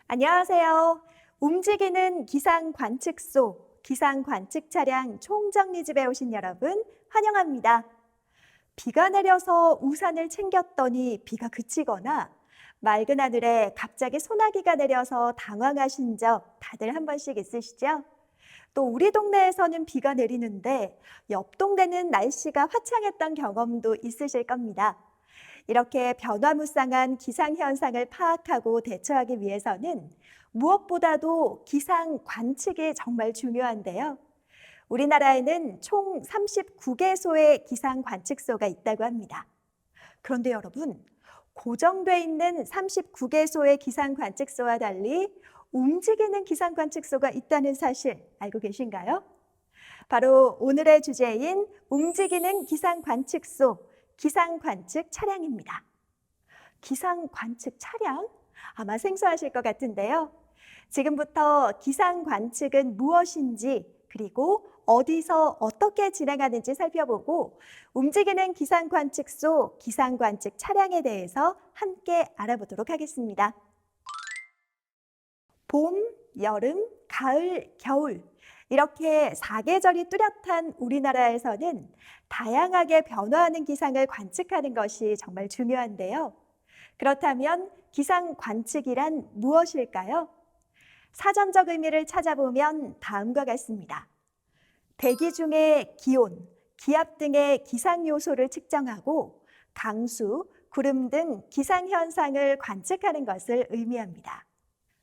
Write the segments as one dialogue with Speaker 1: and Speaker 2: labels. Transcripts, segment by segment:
Speaker 1: 안녕하세요. 움직이는 기상 관측소, 기상 관측 차량 총정리집에 오신 여러분 환영합니다. 비가 내려서 우산을 챙겼더니 비가 그치거나 맑은 하늘에 갑자기 소나기가 내려서 당황하신 적 다들 한 번씩 있으시죠? 또 우리 동네에서는 비가 내리는데 옆 동네는 날씨가 화창했던 경험도 있으실 겁니다. 이렇게 변화무쌍한 기상현상을 파악하고 대처하기 위해서는 무엇보다도 기상 관측이 정말 중요한데요. 우리나라에는 총 39개소의 기상 관측소가 있다고 합니다. 그런데 여러분, 고정돼 있는 39개소의 기상 관측소와 달리 움직이는 기상 관측소가 있다는 사실 알고 계신가요? 바로 오늘의 주제인 움직이는 기상 관측소, 기상 관측 차량입니다. 기상 관측 차량? 아마 생소하실 것 같은데요. 지금부터 기상 관측은 무엇인지, 그리고 어디서 어떻게 진행하는지 살펴보고 움직이는 기상 관측소, 기상 관측 차량에 대해서 함께 알아보도록 하겠습니다. 봄, 여름, 가을, 겨울 이렇게 사계절이 뚜렷한 우리나라에서는 다양하게 변화하는 기상을 관측하는 것이 정말 중요한데요. 그렇다면 기상 관측이란 무엇일까요? 사전적 의미를 찾아보면 다음과 같습니다. 대기 중의 기온, 기압 등의 기상 요소를 측정하고 강수, 구름 등 기상 현상을 관측하는 것을 의미합니다.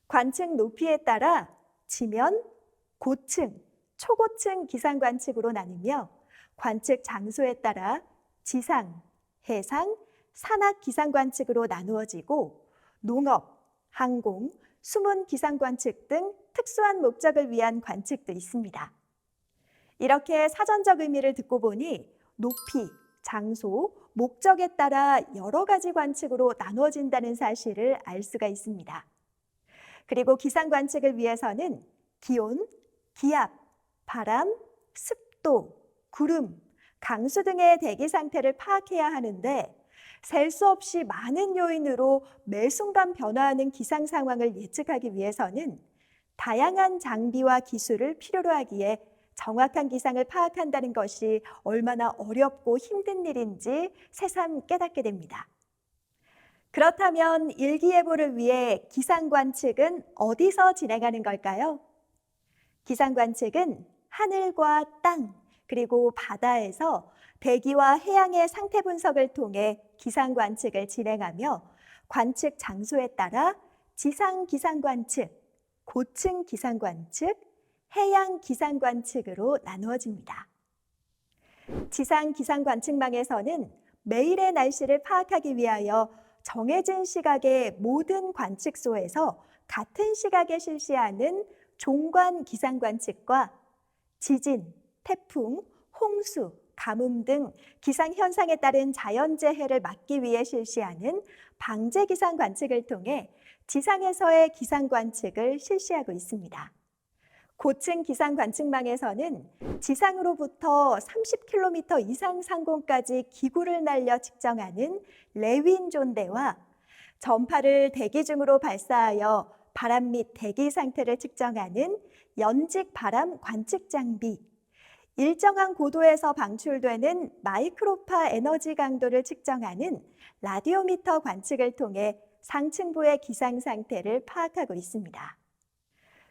Speaker 1: 관측 높이에 따라 지면, 고층, 초고층 기상 관측으로 나누며 관측 장소에 따라 지상, 해상, 산악 기상 관측으로 나누어지고 농업, 항공, 수문 기상 관측 등 특수한 목적을 위한 관측도 있습니다. 이렇게 사전적 의미를 듣고 보니 높이, 장소, 목적에 따라 여러 가지 관측으로 나누어진다는 사실을 알 수가 있습니다. 그리고 기상 관측을 위해서는 기온, 기압, 바람, 습도, 구름, 강수 등의 대기 상태를 파악해야 하는데 셀 수 없이 많은 요인으로 매 순간 변화하는 기상 상황을 예측하기 위해서는 다양한 장비와 기술을 필요로 하기에 정확한 기상을 파악한다는 것이 얼마나 어렵고 힘든 일인지 새삼 깨닫게 됩니다. 그렇다면 일기예보를 위해 기상 관측은 어디서 진행하는 걸까요? 기상 관측은 하늘과 땅, 그리고 바다에서 대기와 해양의 상태 분석을 통해 기상 관측을 진행하며 관측 장소에 따라 지상 기상 관측, 고층 기상 관측, 해양 기상 관측으로 나누어집니다. 지상 기상 관측망에서는 매일의 날씨를 파악하기 위하여 정해진 시각의 모든 관측소에서 같은 시각에 실시하는 종관 기상 관측과 지진, 태풍, 홍수, 가뭄 등 기상 현상에 따른 자연재해를 막기 위해 실시하는 방재 기상 관측을 통해 지상에서의 기상 관측을 실시하고 있습니다. 고층 기상 관측망에서는 지상으로부터 30km 이상 상공까지 기구를 날려 측정하는 레윈 존대와 전파를 대기 중으로 발사하여 바람 및 대기 상태를 측정하는 연직 바람 관측 장비, 일정한 고도에서 방출되는 마이크로파 에너지 강도를 측정하는 라디오미터 관측을 통해 상층부의 기상 상태를 파악하고 있습니다.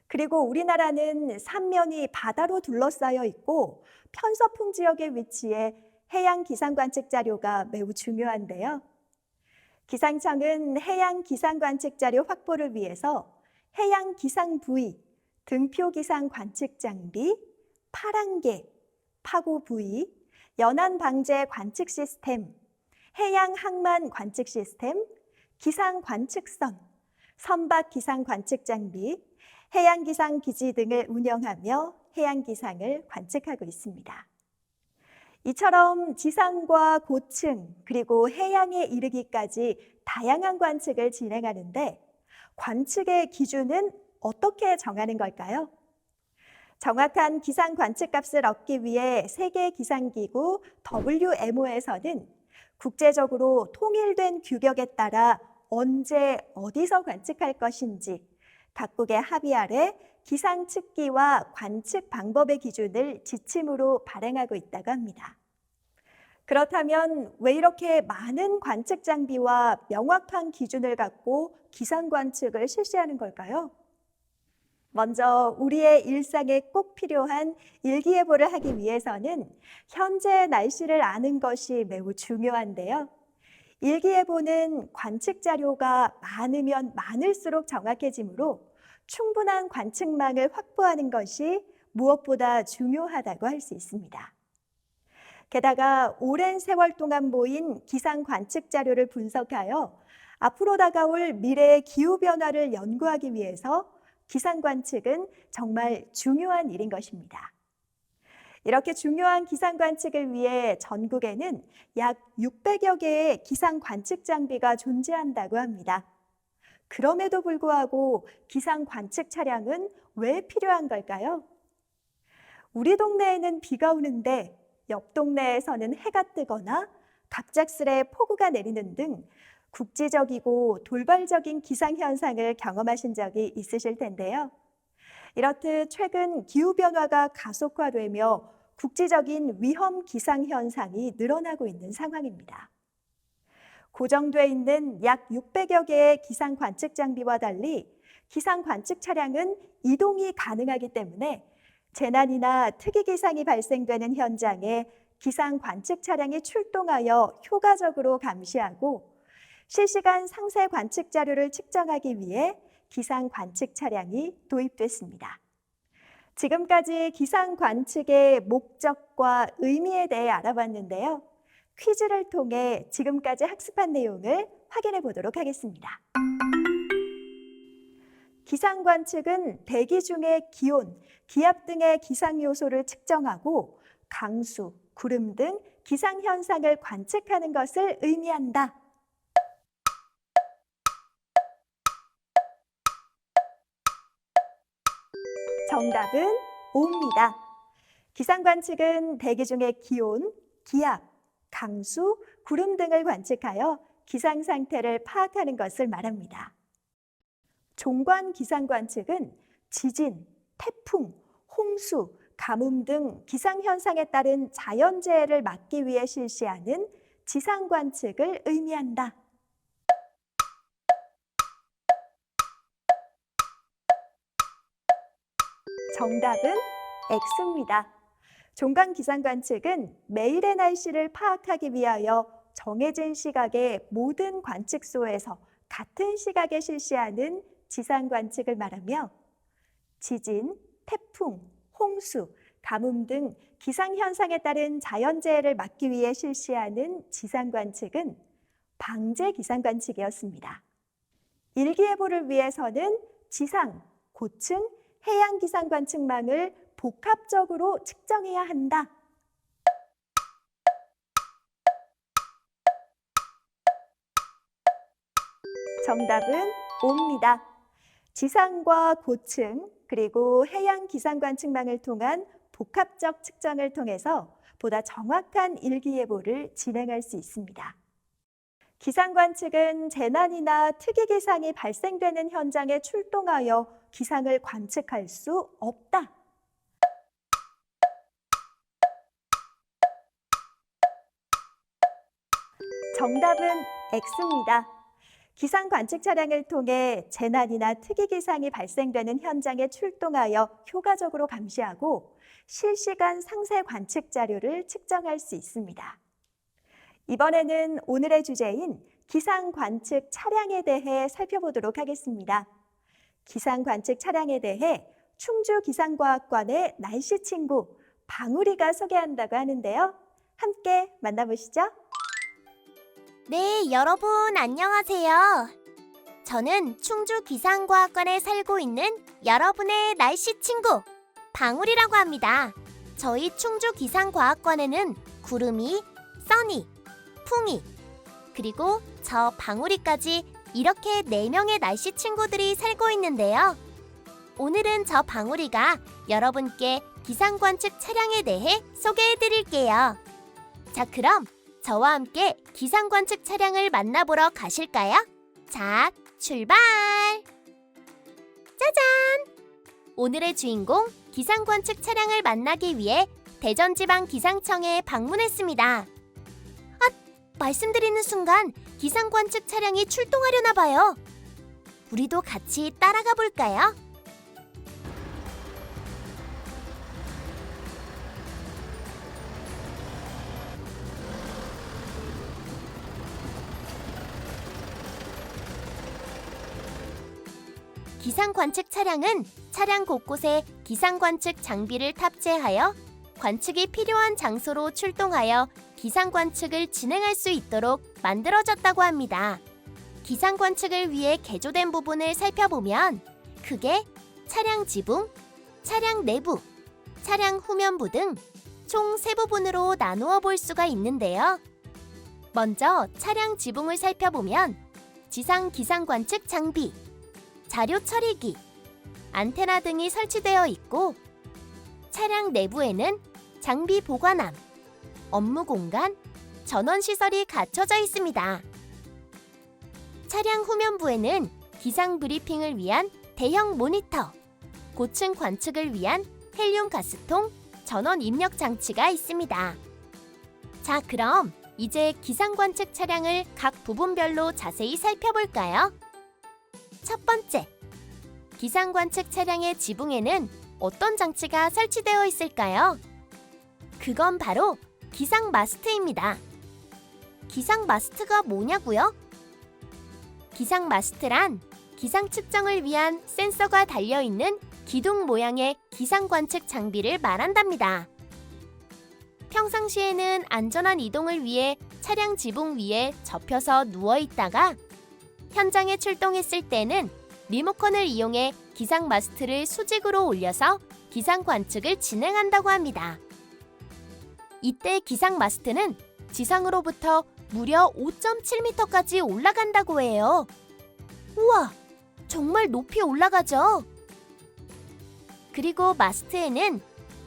Speaker 1: 그리고 우리나라는 삼면이 바다로 둘러싸여 있고 편서풍 지역에 위치해 해양 기상 관측 자료가 매우 중요한데요. 기상청은 해양 기상 관측 자료 확보를 위해서 해양 기상 부위, 등표 기상 관측 장비, 파랑개, 파고 부위, 연안 방제 관측 시스템, 해양 항만 관측 시스템, 기상 관측선, 선박 기상 관측 장비, 해양 기상 기지 등을 운영하며 해양 기상을 관측하고 있습니다. 이처럼 지상과 고층 그리고 해양에 이르기까지 다양한 관측을 진행하는데 관측의 기준은 어떻게 정하는 걸까요? 정확한 기상 관측 값을 얻기 위해 세계 기상기구 WMO에서는 국제적으로 통일된 규격에 따라 언제 어디서 관측할 것인지 각국의 합의 아래 기상 측기와 관측 방법의 기준을 지침으로 발행하고 있다고 합니다. 그렇다면 왜 이렇게 많은 관측 장비와 명확한 기준을 갖고 기상 관측을 실시하는 걸까요? 먼저 우리의 일상에 꼭 필요한 일기예보를 하기 위해서는 현재 날씨를 아는 것이 매우 중요한데요. 일기예보는 관측 자료가 많으면 많을수록 정확해지므로 충분한 관측망을 확보하는 것이 무엇보다 중요하다고 할 수 있습니다. 게다가 오랜 세월 동안 모인 기상 관측 자료를 분석하여 앞으로 다가올 미래의 기후변화를 연구하기 위해서 기상 관측은 정말 중요한 일인 것입니다. 이렇게 중요한 기상 관측을 위해 전국에는 약 600여 개의 기상 관측 장비가 존재한다고 합니다. 그럼에도 불구하고 기상 관측 차량은 왜 필요한 걸까요? 우리 동네에는 비가 오는데 옆 동네에서는 해가 뜨거나 갑작스레 폭우가 내리는 등 국지적이고 돌발적인 기상현상을 경험하신 적이 있으실 텐데요. 이렇듯 최근 기후변화가 가속화되며 국지적인 위험 기상현상이 늘어나고 있는 상황입니다. 고정돼 있는 약 600여 개의 기상 관측 장비와 달리 기상 관측 차량은 이동이 가능하기 때문에 재난이나 특이 기상이 발생되는 현장에 기상 관측 차량이 출동하여 효과적으로 감시하고 실시간 상세 관측 자료를 측정하기 위해 기상 관측 차량이 도입됐습니다. 지금까지 기상 관측의 목적과 의미에 대해 알아봤는데요. 퀴즈를 통해 지금까지 학습한 내용을 확인해 보도록 하겠습니다. 기상 관측은 대기 중의 기온, 기압 등의 기상 요소를 측정하고 강수, 구름 등 기상 현상을 관측하는 것을 의미한다. 정답은 O입니다. 기상 관측은 대기 중의 기온, 기압, 강수, 구름 등을 관측하여 기상 상태를 파악하는 것을 말합니다. 종관 기상 관측은 지진, 태풍, 홍수, 가뭄 등 기상 현상에 따른 자연재해를 막기 위해 실시하는 지상 관측을 의미한다. 정답은 X입니다. 종관 기상 관측은 매일의 날씨를 파악하기 위하여 정해진 시각의 모든 관측소에서 같은 시각에 실시하는 지상 관측을 말하며 지진, 태풍, 홍수, 가뭄 등 기상 현상에 따른 자연재해를 막기 위해 실시하는 지상 관측은 방재 기상 관측이었습니다. 일기예보를 위해서는 지상, 고층, 해양 기상 관측망을 복합적으로 측정해야 한다. 정답은 O입니다. 지상과 고층 그리고 해양 기상 관측망을 통한 복합적 측정을 통해서 보다 정확한 일기예보를 진행할 수 있습니다. 기상 관측은 재난이나 특이 기상이 발생되는 현장에 출동하여 기상을 관측할 수 없다. 정답은 X입니다. 기상 관측 차량을 통해 재난이나 특이 기상이 발생되는 현장에 출동하여 효과적으로 감시하고 실시간 상세 관측 자료를 측정할 수 있습니다. 이번에는 오늘의 주제인 기상 관측 차량에 대해 살펴보도록 하겠습니다. 기상 관측 차량에 대해 충주기상과학관의 날씨 친구 방울이가 소개한다고 하는데요. 함께 만나보시죠.
Speaker 2: 네, 여러분 안녕하세요. 저는 충주기상과학관에 살고 있는 여러분의 날씨 친구 방울이라고 합니다. 저희 충주기상과학관에는 구름이, 써니, 풍이, 그리고 저 방울이까지 이렇게 4명의 날씨 친구들이 살고 있는데요. 오늘은 저 방울이가 여러분께 기상관측 차량에 대해 소개해드릴게요. 자, 그럼 저와 함께 기상관측 차량을 만나보러 가실까요? 자, 출발! 오늘의 주인공 기상관측 차량을 만나기 위해 대전지방기상청에 방문했습니다. 말씀드리는 순간 기상관측 차량이 출동하려나 봐요. 우리도 같이 따라가 볼까요? 기상관측 차량은 차량 곳곳에 기상관측 장비를 탑재하여 관측이 필요한 장소로 출동하여 기상관측을 진행할 수 있도록 만들어졌다고 합니다. 기상관측을 위해 개조된 부분을 살펴보면 크게 차량 지붕, 차량 내부, 차량 후면부 등 총 3부분으로 나누어 볼 수가 있는데요. 먼저 차량 지붕을 살펴보면 지상 기상관측 장비, 자료 처리기, 안테나 등이 설치되어 있고 차량 내부에는 장비 보관함, 업무 공간, 전원 시설이 갖춰져 있습니다. 차량 후면부에는 기상 브리핑을 위한 대형 모니터, 고층 관측을 위한 헬륨 가스통, 전원 입력 장치가 있습니다. 자, 그럼 이제 기상 관측 차량을 각 부분별로 자세히 살펴볼까요? 첫 번째, 기상 관측 차량의 지붕에는 어떤 장치가 설치되어 있을까요? 그건 바로 기상 마스트입니다. 기상 마스트가 뭐냐고요? 기상 마스트란 기상 측정을 위한 센서가 달려있는 기둥 모양의 기상 관측 장비를 말한답니다. 평상시에는 안전한 이동을 위해 차량 지붕 위에 접혀서 누워 있다가 현장에 출동했을 때는 리모컨을 이용해 기상 마스트를 수직으로 올려서 기상 관측을 진행한다고 합니다. 이때 기상 마스트는 지상으로부터 무려 5.7m까지 올라간다고 해요. 우와, 정말 높이 올라가죠? 그리고 마스트에는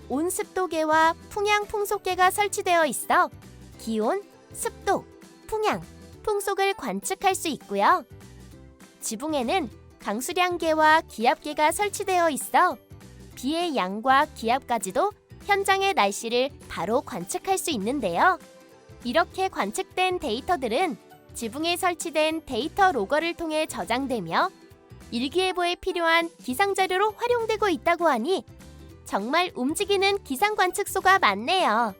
Speaker 2: 온습도계와 풍향 풍속계가 설치되어 있어 기온, 습도, 풍향, 풍속을 관측할 수 있고요. 지붕에는 강수량계와 기압계가 설치되어 있어 비의 양과 기압까지도 현장의 날씨를 바로 관측할 수 있는데요. 이렇게 관측된 데이터들은 지붕에 설치된 데이터 로거를 통해 저장되며 일기예보에 필요한 기상자료로 활용되고 있다고 하니 정말 움직이는 기상 관측소가 많네요.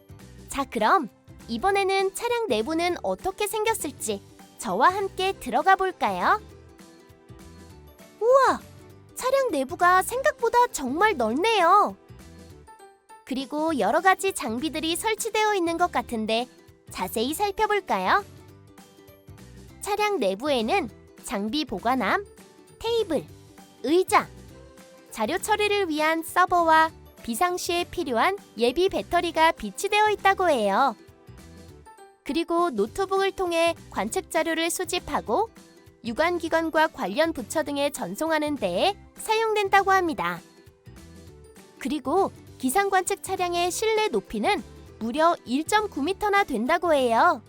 Speaker 2: 자, 그럼 이번에는 차량 내부는 어떻게 생겼을지 저와 함께 들어가 볼까요? 우와! 차량 내부가 생각보다 정말 넓네요. 그리고 여러 가지 장비들이 설치되어 있는 것 같은데 자세히 살펴볼까요? 차량 내부에는 장비 보관함, 테이블, 의자, 자료 처리를 위한 서버와 비상시에 필요한 예비 배터리가 비치되어 있다고 해요. 그리고 노트북을 통해 관측 자료를 수집하고 유관기관과 관련 부처 등에 전송하는 데에 사용된다고 합니다. 그리고 기상관측 차량의 실내 높이는 무려 1.9m나 된다고 해요.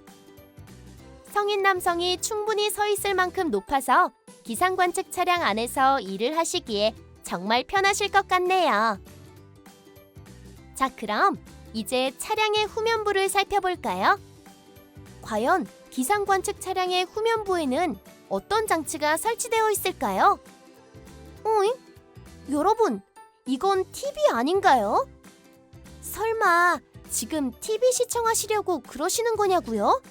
Speaker 2: 성인 남성이 충분히 서 있을 만큼 높아서 기상관측 차량 안에서 일을 하시기에 정말 편하실 것 같네요. 자, 그럼 이제 차량의 후면부를 살펴볼까요? 과연 기상관측 차량의 후면부에는 어떤 장치가 설치되어 있을까요? 어잉? 여러분, 이건 TV 아닌가요? 설마 지금 TV 시청하시려고 그러시는 거냐고요?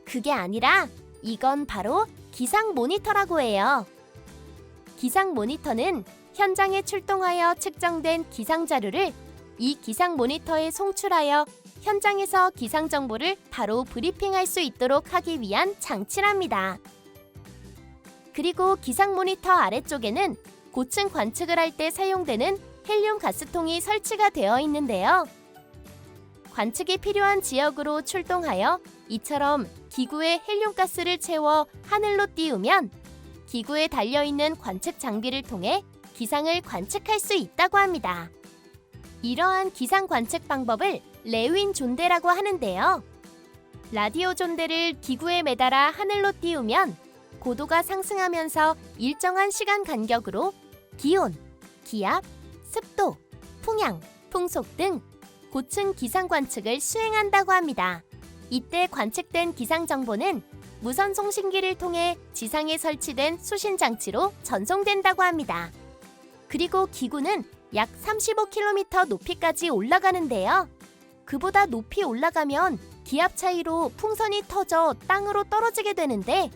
Speaker 2: 그게 아니라 이건 바로 기상 모니터라고 해요. 기상 모니터는 현장에 출동하여 측정된 기상 자료를 이 기상 모니터에 송출하여 현장에서 기상 정보를 바로 브리핑할 수 있도록 하기 위한 장치랍니다. 그리고 기상 모니터 아래쪽에는 고층 관측을 할 때 사용되는 헬륨 가스통이 설치가 되어 있는데요. 관측이 필요한 지역으로 출동하여 이처럼 기구에 헬륨 가스를 채워 하늘로 띄우면 기구에 달려있는 관측 장비를 통해 기상을 관측할 수 있다고 합니다. 이러한 기상 관측 방법을 레윈 존대라고 하는데요. 라디오 존대를 기구에 매달아 하늘로 띄우면 고도가 상승하면서 일정한 시간 간격으로 기온, 기압, 습도, 풍향, 풍속 등 고층 기상 관측을 수행한다고 합니다. 이때 관측된 기상 정보는 무선 송신기를 통해 지상에 설치된 수신 장치로 전송된다고 합니다. 그리고 기구는 약 35km 높이까지 올라가는데요. 그보다 높이 올라가면 기압 차이로 풍선이 터져 땅으로 떨어지게 되는데,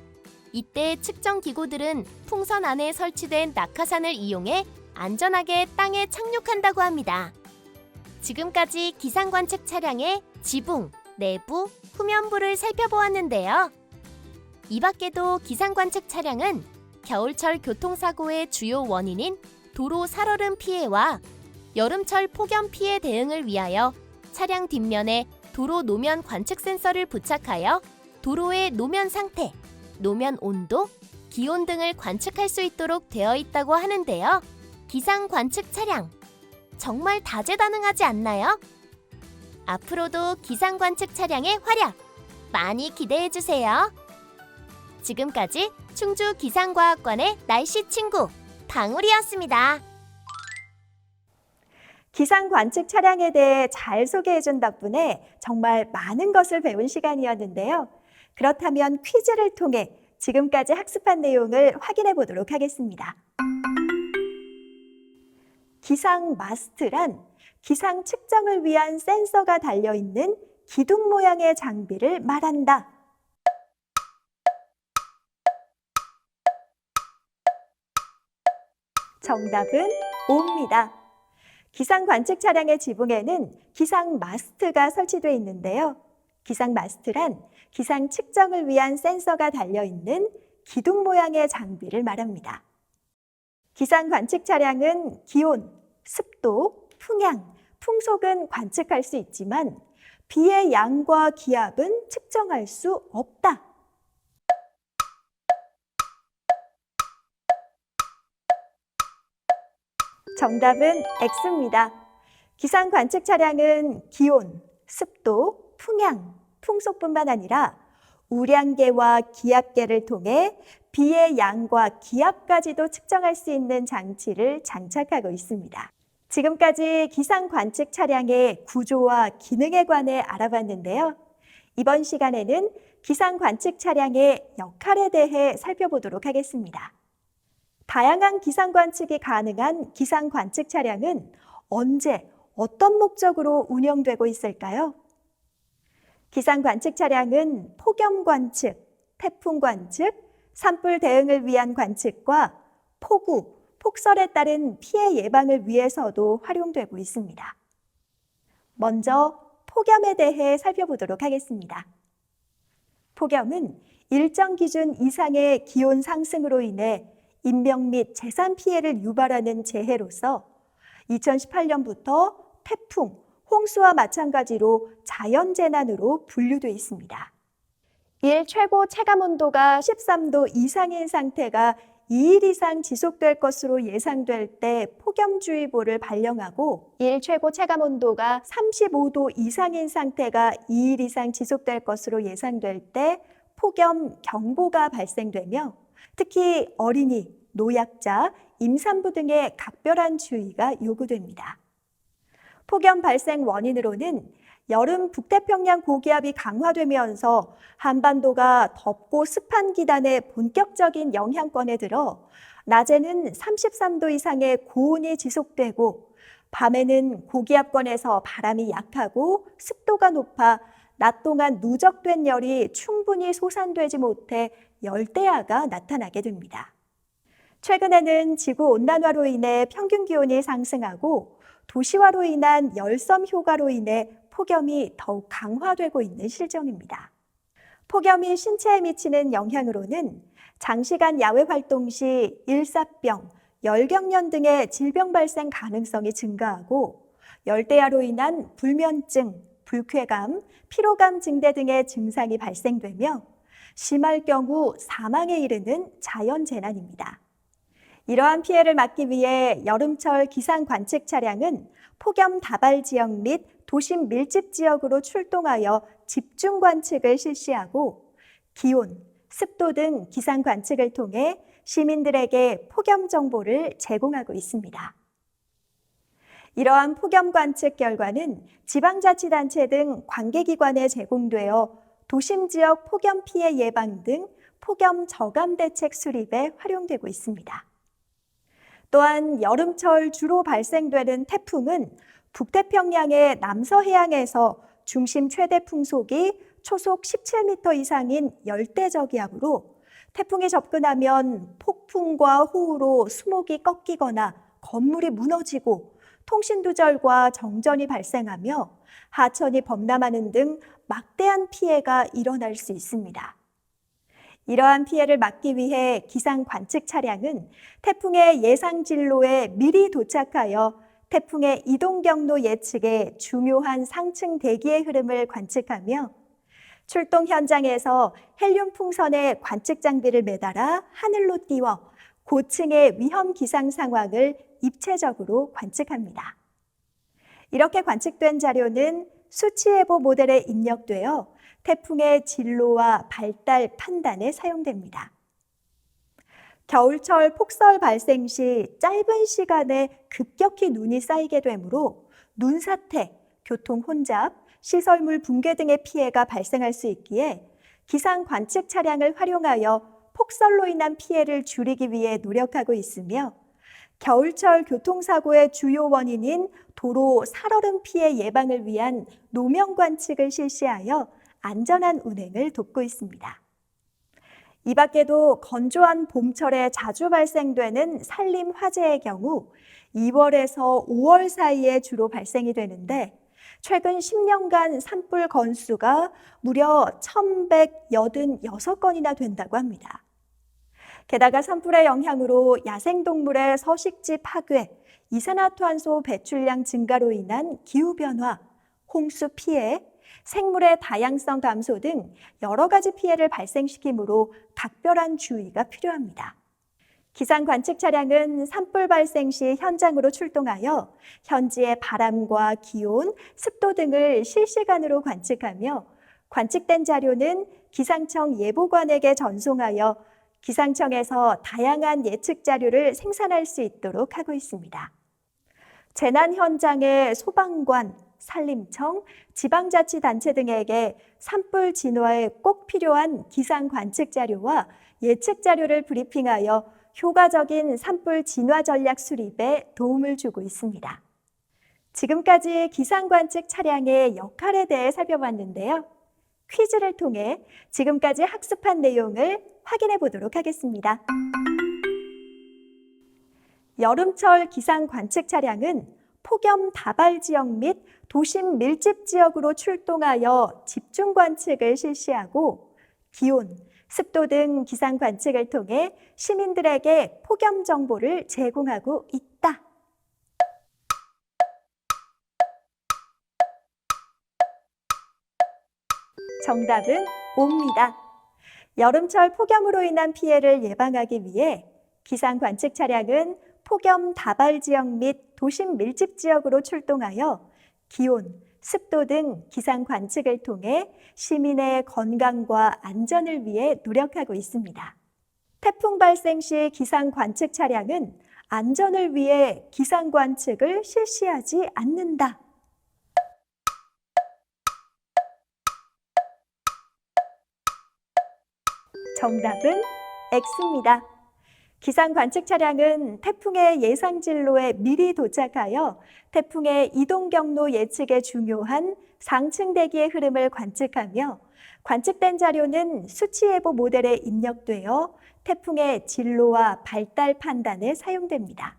Speaker 2: 이때 측정 기구들은 풍선 안에 설치된 낙하산을 이용해 안전하게 땅에 착륙한다고 합니다. 지금까지 기상 관측 차량의 지붕, 내부, 후면부를 살펴보았는데요. 이 밖에도 기상 관측 차량은 겨울철 교통사고의 주요 원인인 도로 살얼음 피해와 여름철 폭염 피해 대응을 위하여 차량 뒷면에 도로 노면 관측 센서를 부착하여 도로의 노면 상태, 노면 온도, 기온 등을 관측할 수 있도록 되어 있다고 하는데요. 기상 관측 차량, 정말 다재다능하지 않나요? 앞으로도 기상 관측 차량의 활약 많이 기대해 주세요. 지금까지 충주 기상과학관의 날씨 친구 방울이었습니다.
Speaker 1: 기상 관측 차량에 대해 잘 소개해준 덕분에 정말 많은 것을 배운 시간이었는데요. 그렇다면 퀴즈를 통해 지금까지 학습한 내용을 확인해 보도록 하겠습니다. 기상 마스트란 기상 측정을 위한 센서가 달려있는 기둥 모양의 장비를 말한다. 정답은 O입니다. 기상 관측 차량의 지붕에는 기상 마스트가 설치되어 있는데요. 기상 마스트란 기상 측정을 위한 센서가 달려있는 기둥 모양의 장비를 말합니다. 기상 관측 차량은 기온, 습도, 풍향, 풍속은 관측할 수 있지만 비의 양과 기압은 측정할 수 없다. 정답은 X입니다. 기상 관측 차량은 기온, 습도, 풍향, 풍속뿐만 아니라 우량계와 기압계를 통해 비의 양과 기압까지도 측정할 수 있는 장치를 장착하고 있습니다. 지금까지 기상 관측 차량의 구조와 기능에 관해 알아봤는데요. 이번 시간에는 기상 관측 차량의 역할에 대해 살펴보도록 하겠습니다. 다양한 기상 관측이 가능한 기상 관측 차량은 언제, 어떤 목적으로 운영되고 있을까요? 기상 관측 차량은 폭염 관측, 태풍 관측, 산불 대응을 위한 관측과 폭우, 폭설에 따른 피해 예방을 위해서도 활용되고 있습니다. 먼저 폭염에 대해 살펴보도록 하겠습니다. 폭염은 일정 기준 이상의 기온 상승으로 인해 인명 및 재산 피해를 유발하는 재해로서 2018년부터 태풍, 홍수와 마찬가지로 자연재난으로 분류되어 있습니다. 일 최고 체감온도가 13도 이상인 상태가 2일 이상 지속될 것으로 예상될 때 폭염주의보를 발령하고 일 최고 체감온도가 35도 이상인 상태가 2일 이상 지속될 것으로 예상될 때 폭염경보가 발생되며 특히 어린이, 노약자, 임산부 등의 각별한 주의가 요구됩니다. 폭염 발생 원인으로는 여름 북태평양 고기압이 강화되면서 한반도가 덥고 습한 기단의 본격적인 영향권에 들어 낮에는 33도 이상의 고온이 지속되고 밤에는 고기압권에서 바람이 약하고 습도가 높아 낮 동안 누적된 열이 충분히 솟아되지 못해 열대야가 나타나게 됩니다. 최근에는 지구온난화로 인해 평균 기온이 상승하고 도시화로 인한 열섬 효과로 인해 폭염이 더욱 강화되고 있는 실정입니다. 폭염이 신체에 미치는 영향으로는 장시간 야외 활동 시 일사병, 열경련 등의 질병 발생 가능성이 증가하고 열대야로 인한 불면증, 불쾌감, 피로감 증대 등의 증상이 발생되며 심할 경우 사망에 이르는 자연재난입니다. 이러한 피해를 막기 위해 여름철 기상 관측 차량은 폭염 다발 지역 및 도심 밀집 지역으로 출동하여 집중 관측을 실시하고 기온, 습도 등 기상 관측을 통해 시민들에게 폭염 정보를 제공하고 있습니다. 이러한 폭염 관측 결과는 지방자치단체 등 관계기관에 제공되어 도심 지역 폭염 피해 예방 등 폭염 저감 대책 수립에 활용되고 있습니다. 또한 여름철 주로 발생되는 태풍은 북태평양의 남서해안에서 중심 최대 풍속이 초속 17m 이상인 열대저기압으로 태풍이 접근하면 폭풍과 호우로 수목이 꺾이거나 건물이 무너지고 통신두절과 정전이 발생하며 하천이 범람하는 등 막대한 피해가 일어날 수 있습니다. 이러한 피해를 막기 위해 기상 관측 차량은 태풍의 예상 진로에 미리 도착하여 태풍의 이동 경로 예측에 중요한 상층 대기의 흐름을 관측하며 출동 현장에서 헬륨 풍선에 관측 장비를 매달아 하늘로 띄워 고층의 위험 기상 상황을 입체적으로 관측합니다. 이렇게 관측된 자료는 수치예보 모델에 입력되어 태풍의 진로와 발달 판단에 사용됩니다. 겨울철 폭설 발생 시 짧은 시간에 급격히 눈이 쌓이게 되므로 눈사태, 교통 혼잡, 시설물 붕괴 등의 피해가 발생할 수 있기에 기상 관측 차량을 활용하여 폭설로 인한 피해를 줄이기 위해 노력하고 있으며 겨울철 교통사고의 주요 원인인 도로 살얼음 피해 예방을 위한 노면 관측을 실시하여 안전한 운행을 돕고 있습니다. 이 밖에도 건조한 봄철에 자주 발생되는 산림 화재의 경우 2월에서 5월 사이에 주로 발생이 되는데 최근 10년간 산불 건수가 무려 1,186건이나 된다고 합니다. 게다가 산불의 영향으로 야생동물의 서식지 파괴, 이산화탄소 배출량 증가로 인한 기후변화, 홍수 피해, 생물의 다양성 감소 등 여러 가지 피해를 발생시키므로 각별한 주의가 필요합니다. 기상 관측 차량은 산불 발생 시 현장으로 출동하여 현지의 바람과 기온, 습도 등을 실시간으로 관측하며 관측된 자료는 기상청 예보관에게 전송하여 기상청에서 다양한 예측 자료를 생산할 수 있도록 하고 있습니다. 재난 현장의 소방관, 산림청, 지방자치단체 등에게 산불 진화에 꼭 필요한 기상 관측 자료와 예측 자료를 브리핑하여 효과적인 산불 진화 전략 수립에 도움을 주고 있습니다. 지금까지 기상 관측 차량의 역할에 대해 살펴봤는데요. 퀴즈를 통해 지금까지 학습한 내용을 확인해 보도록 하겠습니다. 여름철 기상 관측 차량은 폭염 다발 지역 및 도심 밀집 지역으로 출동하여 집중 관측을 실시하고 기온, 습도 등 기상 관측을 통해 시민들에게 폭염 정보를 제공하고 있다. 정답은 O입니다. 여름철 폭염으로 인한 피해를 예방하기 위해 기상 관측 차량은 폭염 다발 지역 및 도심 밀집 지역으로 출동하여 기온, 습도 등 기상 관측을 통해 시민의 건강과 안전을 위해 노력하고 있습니다. 태풍 발생 시 기상 관측 차량은 안전을 위해 기상 관측을 실시하지 않는다. 정답은 X입니다. 기상 관측 차량은 태풍의 예상 진로에 미리 도착하여 태풍의 이동 경로 예측에 중요한 상층 대기의 흐름을 관측하며 관측된 자료는 수치예보 모델에 입력되어 태풍의 진로와 발달 판단에 사용됩니다.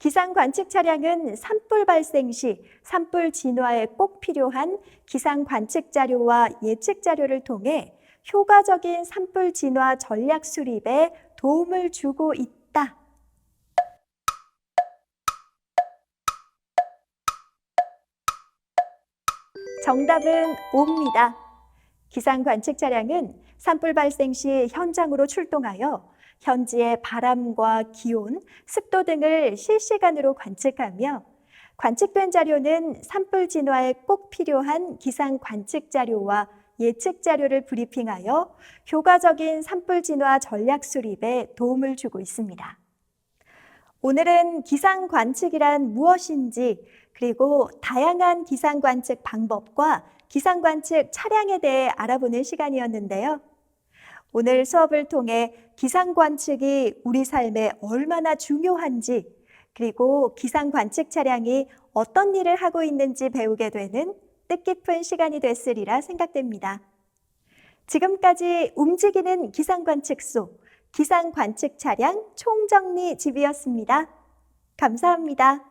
Speaker 1: 기상 관측 차량은 산불 발생 시 산불 진화에 꼭 필요한 기상 관측 자료와 예측 자료를 통해 효과적인 산불 진화 전략 수립에 도움을 주고 있다. 정답은 O입니다. 기상 관측 차량은 산불 발생 시 현장으로 출동하여 현지의 바람과 기온, 습도 등을 실시간으로 관측하며 관측된 자료는 산불 진화에 꼭 필요한 기상 관측 자료와 예측 자료를 브리핑하여 효과적인 산불 진화 전략 수립에 도움을 주고 있습니다. 오늘은 기상 관측이란 무엇인지, 그리고 다양한 기상 관측 방법과 기상 관측 차량에 대해 알아보는 시간이었는데요. 오늘 수업을 통해 기상 관측이 우리 삶에 얼마나 중요한지, 그리고 기상 관측 차량이 어떤 일을 하고 있는지 배우게 되는 뜻깊은 시간이 됐으리라 생각됩니다. 지금까지 움직이는 기상 관측소, 기상 관측 차량 총정리 집이었습니다. 감사합니다.